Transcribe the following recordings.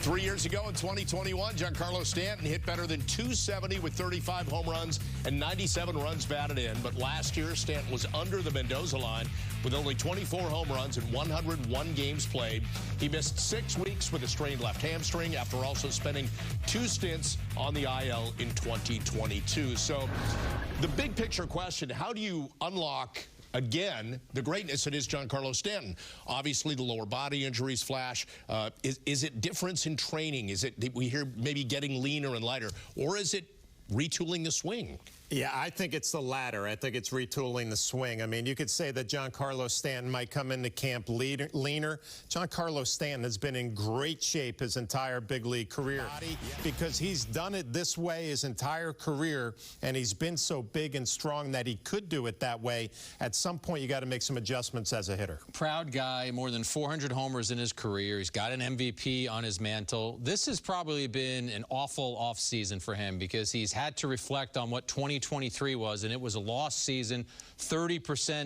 3 years ago in 2021, Giancarlo Stanton hit better than 270 with 35 home runs and 97 runs batted in. But last year, Stanton was under the Mendoza line with only 24 home runs and 101 games played. He missed 6 weeks with a strained left hamstring after also spending 2 stints on the IL in 2022. So the big picture question, how do you unlock again the greatness that is Giancarlo Stanton? Obviously, the lower body injuries flash. Is it difference in training? Is it, we hear maybe getting leaner and lighter, or is it retooling the swing? Yeah, I think it's the latter. I think it's retooling the swing. I mean, you could say that Giancarlo Stanton might come into camp leaner. Giancarlo Stanton has been in great shape his entire big league career because he's done it this way his entire career, and he's been so big and strong that he could do it that way. At some point, you got to make some adjustments as a hitter. Proud guy, more than 400 homers in his career. He's got an MVP on his mantle. This has probably been an awful offseason for him because he's had to reflect on what 2023 was, and it was a lost season, 30%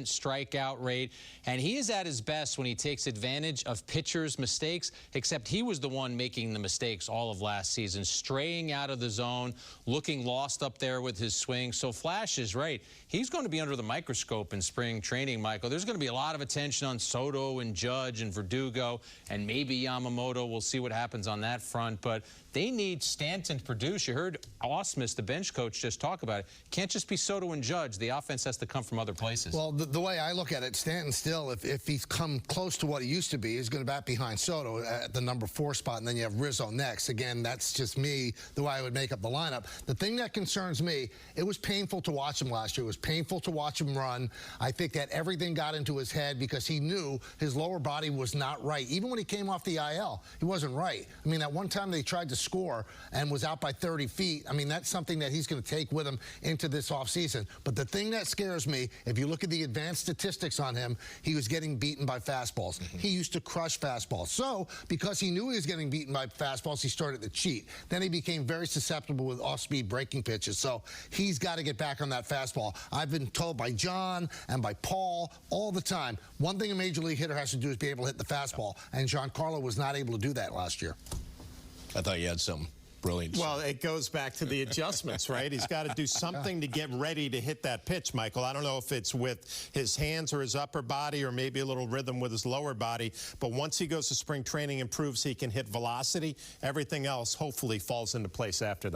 strikeout rate, and he is at his best when he takes advantage of pitchers' mistakes, except he was the one making the mistakes all of last season, straying out of the zone, looking lost up there with his swing. So Flash is right. He's going to be under the microscope in spring training, Michael. There's going to be a lot of attention on Soto and Judge and Verdugo and maybe Yamamoto. We'll see what happens on that front, but they need Stanton to produce. You heard Ausmus, the bench coach, just talk about it. Can't just be Soto and Judge. The offense has to come from other places. Well, the way I look at it, Stanton still, if he's come close to what he used to be, he's going to bat behind Soto at the number 4 spot, and then you have Rizzo next. Again, that's just me, the way I would make up the lineup. The thing that concerns me, it was painful to watch him last year. It was painful to watch him run. I think that everything got into his head because he knew his lower body was not right. Even when he came off the IL, he wasn't right. I mean, that one time they tried to score and was out by 30 feet, I mean, that's something that he's going to take with him into this offseason. But the thing that scares me, if you look at the advanced statistics on him, he was getting beaten by fastballs. He used to crush fastballs. So, because he knew he was getting beaten by fastballs, he started to cheat. Then he became very susceptible with off-speed breaking pitches. So, he's got to get back on that fastball. I've been told by John and by Paul all the time, one thing a major league hitter has to do is be able to hit the fastball. And Giancarlo was not able to do that last year. I thought you had some brilliant. Well, it goes back to the adjustments, right? He's got to do something to get ready to hit that pitch, Michael. I don't know if it's with his hands or his upper body or maybe a little rhythm with his lower body, but once he goes to spring training and proves he can hit velocity, everything else hopefully falls into place after that.